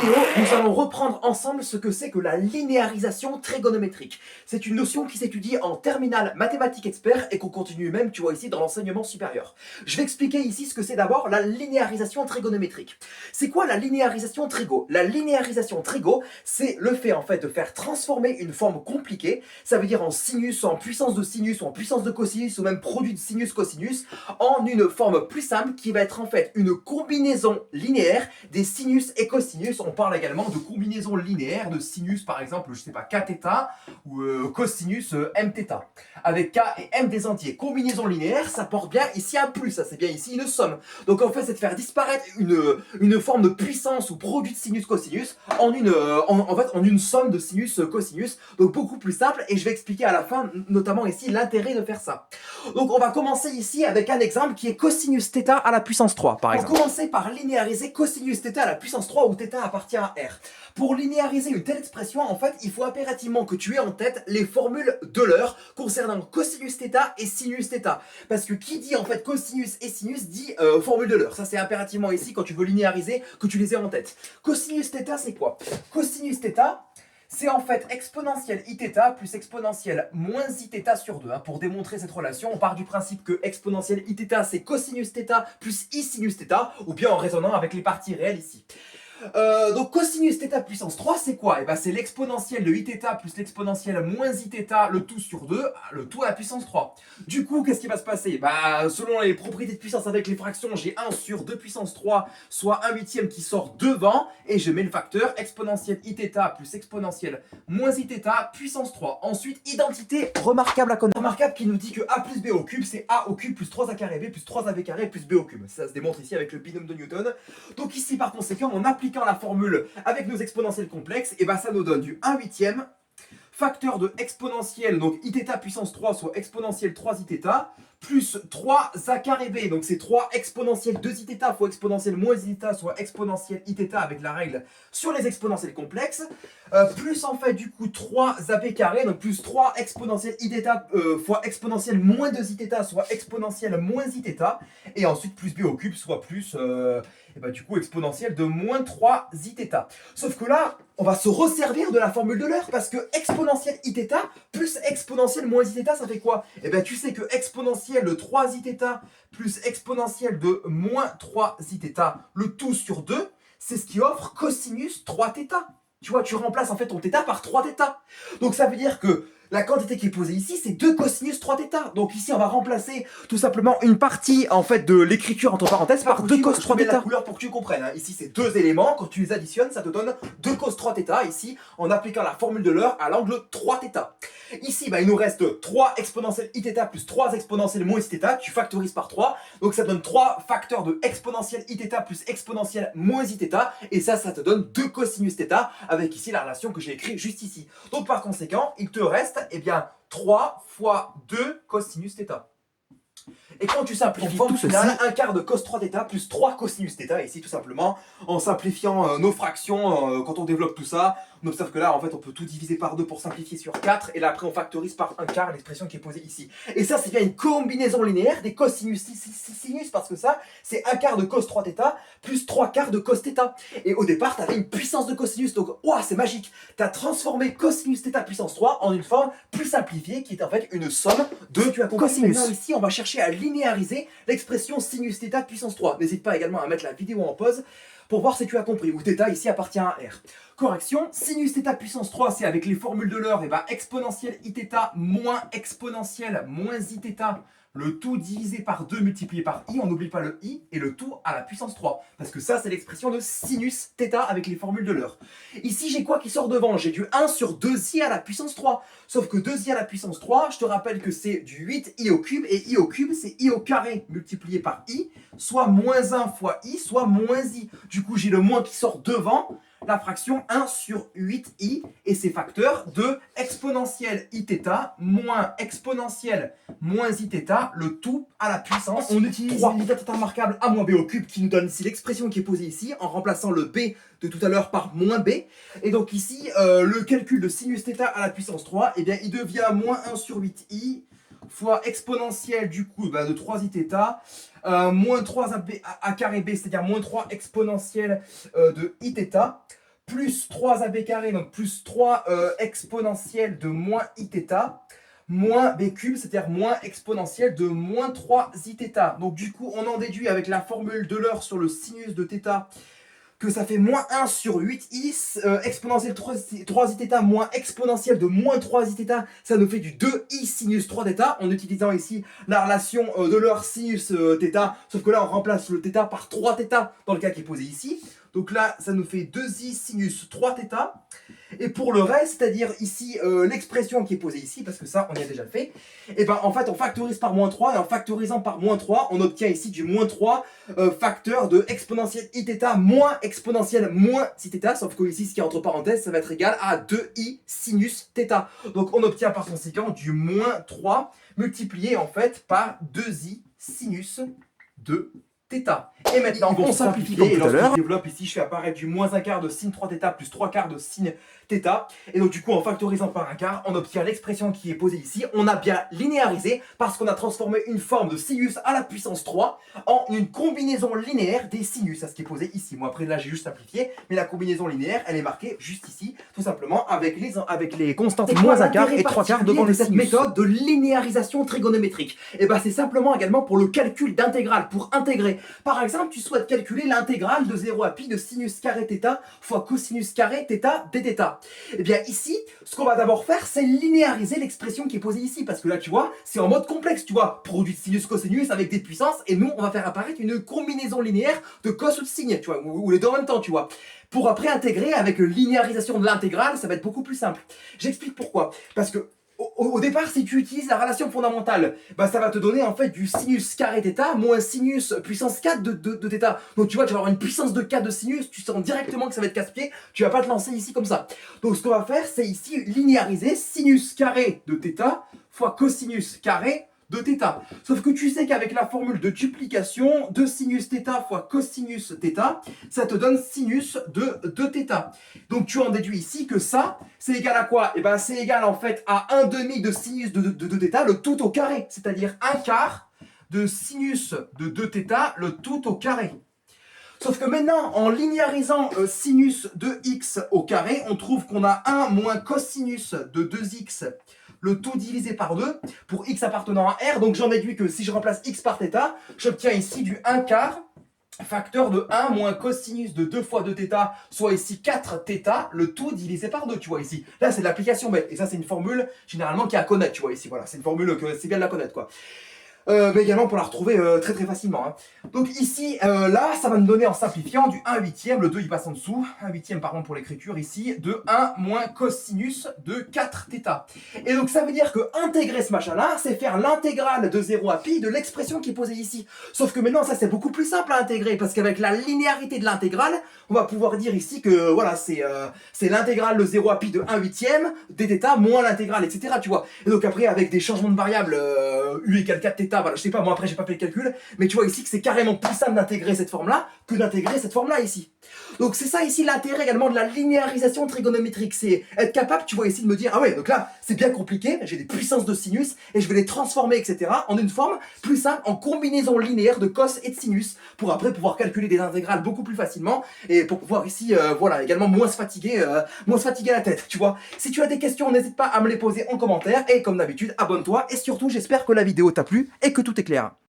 vidéo, nous allons reprendre ensemble ce que c'est que la linéarisation trigonométrique. C'est une notion qui s'étudie en terminale mathématiques expert et qu'on continue même, tu vois, ici dans l'enseignement supérieur. Je vais expliquer ici ce que c'est d'abord la linéarisation trigonométrique. C'est quoi la linéarisation trigo? La linéarisation trigo, c'est le fait en fait de faire transformer une forme compliquée, ça veut dire en sinus, en puissance de sinus, ou en puissance de cosinus, ou même produit de sinus-cosinus, en une forme plus simple qui va être en fait une combinaison linéaire des sinus et cosinus. On parle également de combinaison linéaire de sinus, par exemple, je sais pas, kθ ou cosinus mθ, avec k et m des entiers. Combinaison linéaire, ça porte bien ici un plus, ça c'est bien ici une somme. Donc en fait, c'est de faire disparaître une forme de puissance ou produit de sinus-cosinus en une somme de sinus-cosinus. Donc beaucoup plus simple, et je vais expliquer à la fin, notamment ici, l'intérêt de faire ça. Donc on va commencer ici avec un exemple qui est cosinus θ à la puissance 3, par exemple. On va commencer par linéariser cosinus θ à la puissance 3 où θ appartient à R. Pour linéariser une telle expression, en fait, il faut impérativement que tu aies en tête les formules d'Euler concernant cosinus θ et sinus θ. Parce que qui dit en fait cosinus et sinus dit formule d'Euler. Ça c'est impérativement ici, quand tu veux linéariser, que tu les aies en tête. Cosinus θ c'est quoi? Cosinus θ, c'est en fait exponentielle iθ plus exponentielle moins iθ sur 2. Pour démontrer cette relation, on part du principe que exponentielle iθ c'est cosinus θ plus i sinus θ, ou bien en raisonnant avec les parties réelles ici. Donc cosinus θ puissance 3 c'est quoi? Et ben c'est l'exponentielle de iθ plus l'exponentielle moins iθ, le tout sur 2, le tout à la puissance 3. Du coup, qu'est-ce qui va se passer? Bah selon les propriétés de puissance avec les fractions, j'ai 1 sur 2 puissance 3, soit 1 huitième qui sort devant, et je mets le facteur exponentielle iθ plus exponentielle moins iθ puissance 3. Ensuite, identité remarquable à connaître. Remarquable qui nous dit que a plus b au cube, c'est a au cube plus 3a carré b plus 3ab carré plus b au cube. Ça se démontre ici avec le binôme de Newton. Donc ici, par conséquent, on appliquant la formule avec nos exponentielles complexes, et ben ça nous donne du 1 huitième facteur de exponentielle, donc iθ puissance 3, soit exponentielle 3 iθ, plus 3a carré b, donc c'est 3 exponentielle 2 iθ fois exponentielle moins iθ, soit exponentielle iθ avec la règle sur les exponentielles complexes, plus en fait du coup 3ab carré, donc plus 3 exponentielle iθ fois exponentielle moins 2 iθ, soit exponentielle moins iθ, et ensuite plus b au cube, soit plus et bah du coup exponentielle de moins 3 iθ. Sauf que là, on va se resservir de la formule d'Euler, parce que exponentielle iθ plus exponentielle moins iθ, ça fait quoi? Et bien tu sais que exponentielle de 3 iθ plus exponentielle de moins 3 iθ, le tout sur 2, c'est ce qui offre cosinus 3θ. Tu vois, tu remplaces en fait ton θ par 3θ. Donc ça veut dire que la quantité qui est posée ici, c'est 2 cosinus 3θ. Donc ici, on va remplacer tout simplement une partie en fait de l'écriture entre parenthèses par 2 cos 3θ. La couleur pour que tu comprennes. Ici, c'est deux éléments. Quand tu les additionnes, ça te donne 2 cos 3θ. Ici, en appliquant la formule d'Euler à l'angle 3θ. Ici, il nous reste 3 exponentielle iθ plus 3 exponentielle moins iθ. Tu factorises par 3. Donc ça te donne 3 facteurs de exponentielle iθ plus exponentielle moins iθ. Et ça te donne 2 cosinus θ, avec ici la relation que j'ai écrite juste ici. Donc par conséquent, il te reste bien 3 fois 2 cosinus θ. Et quand tu simplifies tout final, un quart de cos 3θ plus 3 cosinus θ, ici tout simplement, en simplifiant nos fractions, quand on développe tout ça, on observe que là, en fait, on peut tout diviser par 2 pour simplifier sur 4, et là après on factorise par un quart l'expression qui est posée ici. Et ça, c'est bien une combinaison linéaire des cosinus sinus, parce que ça, c'est un quart de cos 3θ plus 3 quarts de cos θ. Et au départ, tu avais une puissance de cosinus, donc, ouah, c'est magique. Tu as transformé cosinus θ puissance 3 en une forme plus simplifiée, qui est en fait une somme de cosinus. Maintenant, ici, on va chercher à linéariser l'expression sinus θ puissance 3. N'hésite pas également à mettre la vidéo en pause pour voir si tu as compris, où θ ici appartient à R. Correction, sinus θ puissance 3, c'est avec les formules d'Euler, et exponentielle iθ moins exponentielle moins iθ, le tout divisé par 2 multiplié par i, on n'oublie pas le i, et le tout à la puissance 3. Parce que ça, c'est l'expression de sinus θ avec les formules d'Euler. Ici, j'ai quoi qui sort devant? J'ai du 1 sur 2i à la puissance 3. Sauf que 2i à la puissance 3, je te rappelle que c'est du 8i au cube, et i au cube, c'est i au carré multiplié par i, soit moins 1 fois i, soit moins i. Du coup, j'ai le moins qui sort devant la fraction 1 sur 8i, et ses facteurs de exponentielle iθ moins exponentielle moins iθ, le tout à la puissance. On utilise l'identité remarquable a moins b au cube qui nous donne ici l'expression qui est posée ici, en remplaçant le b de tout à l'heure par moins b. Et donc ici, le calcul de sinus θ à la puissance 3, et bien il devient moins 1 sur 8i fois exponentielle du coup de 3iθ, moins 3 a carré b, c'est-à-dire moins 3 exponentielle de iθ, plus 3ab carré, donc plus 3 exponentielle de moins iθ, moins b cube, c'est-à-dire moins exponentielle de moins 3 iθ. Donc du coup, on en déduit avec la formule de l'heure sur le sinus de θ que ça fait moins 1 sur 8i, exponentielle 3 iθ moins exponentielle de moins 3 iθ, ça nous fait du 2i sinus 3θ, en utilisant ici la relation de l'heure sinus θ, sauf que là on remplace le θ par 3θ dans le cas qui est posé ici. Donc là, ça nous fait 2i sinus 3θ. Et pour le reste, c'est-à-dire ici l'expression qui est posée ici, parce que ça, on y a déjà fait, et ben en fait, on factorise par moins 3, et en factorisant par moins 3, on obtient ici du moins 3 facteur de exponentielle iθ moins exponentielle moins iθ, sauf que ici, ce qui est entre parenthèses, ça va être égal à 2i sinus θ. Donc on obtient par conséquent du moins 3 multiplié en fait par 2i sinus de θ. Et maintenant, on simplifie comme tout à l'heure. Je développe ici, je fais apparaître du moins un quart de sin 3θ plus 3 quarts de sin θ. Et donc du coup, en factorisant par un quart, on obtient l'expression qui est posée ici. On a bien linéarisé parce qu'on a transformé une forme de sinus à la puissance 3 en une combinaison linéaire des sinus. C'est ce qui est posé ici. Moi après là, j'ai juste simplifié, mais la combinaison linéaire, elle est marquée juste ici, tout simplement avec les constantes moins un quart et 3 quarts devant le sinus. Cette méthode de linéarisation trigonométrique, et ben c'est simplement également pour le calcul d'intégrale, pour intégrer. Par exemple, tu souhaites calculer l'intégrale de 0 à pi de sinus carré θ fois cosinus carré θ dθ. Et bien ici, ce qu'on va d'abord faire, c'est linéariser l'expression qui est posée ici, parce que là, tu vois, c'est en mode complexe, tu vois, produit de sinus cosinus avec des puissances, et nous, on va faire apparaître une combinaison linéaire de cos ou de signe, tu vois, ou les deux en même temps, tu vois. Pour après intégrer avec linéarisation de l'intégrale, ça va être beaucoup plus simple. J'explique pourquoi. Parce que au départ, si tu utilises la relation fondamentale, bah ça va te donner en fait du sinus carré θ moins sinus puissance 4 de θ. Donc tu vois, tu vas avoir une puissance de 4 de sinus, tu sens directement que ça va être casse-pied, tu vas pas te lancer ici comme ça. Donc ce qu'on va faire, c'est ici linéariser sinus carré de θ fois cosinus carré de θ. Sauf que tu sais qu'avec la formule de duplication de sinus θ fois cosinus θ, ça te donne sinus de 2θ. Donc tu en déduis ici que ça, c'est égal à quoi? Et ben c'est égal en fait à 1 demi de sinus de 2θ, le tout au carré, c'est-à-dire 1 quart de sinus de 2θ, le tout au carré. Sauf que maintenant, en linéarisant sinus de x au carré, on trouve qu'on a 1 moins cosinus de 2x, le tout divisé par 2, pour x appartenant à R. Donc j'en déduis que si je remplace x par θ, j'obtiens ici du 1 quart facteur de 1 moins cosinus de 2 fois 2θ, soit ici 4θ, le tout divisé par 2, tu vois ici. Là, c'est de l'application bête. Et ça, c'est une formule généralement qui est à connaître, tu vois ici. Voilà, c'est une formule que c'est bien de la connaître, quoi. Mais également pour la retrouver très très facilement. Hein. Donc ici, là, ça va me donner en simplifiant du 1 huitième, le 2 il passe en dessous, 1 huitième pardon pour l'écriture ici, de 1 moins cosinus de 4θ. Et donc ça veut dire que intégrer ce machin-là, c'est faire l'intégrale de 0 à pi de l'expression qui est posée ici. Sauf que maintenant, ça c'est beaucoup plus simple à intégrer, parce qu'avec la linéarité de l'intégrale, on va pouvoir dire ici que voilà, c'est l'intégrale de 0 à pi de 1 huitième, dθ moins l'intégrale, etc. Tu vois. Et donc après, avec des changements de variables, u égale 4θ, voilà, je sais pas, moi après j'ai pas fait le calcul, mais tu vois ici que c'est carrément plus simple d'intégrer cette forme-là que d'intégrer cette forme-là ici. Donc c'est ça ici l'intérêt également de la linéarisation trigonométrique, c'est être capable, tu vois ici, de me dire, ah ouais, donc là c'est bien compliqué, j'ai des puissances de sinus et je vais les transformer, etc. en une forme plus simple, en combinaison linéaire de cos et de sinus, pour après pouvoir calculer des intégrales beaucoup plus facilement et pour pouvoir ici, voilà, également moins se fatiguer la tête, tu vois. Si tu as des questions, n'hésite pas à me les poser en commentaire et comme d'habitude, abonne-toi et surtout j'espère que la vidéo t'a plu et que tout est clair.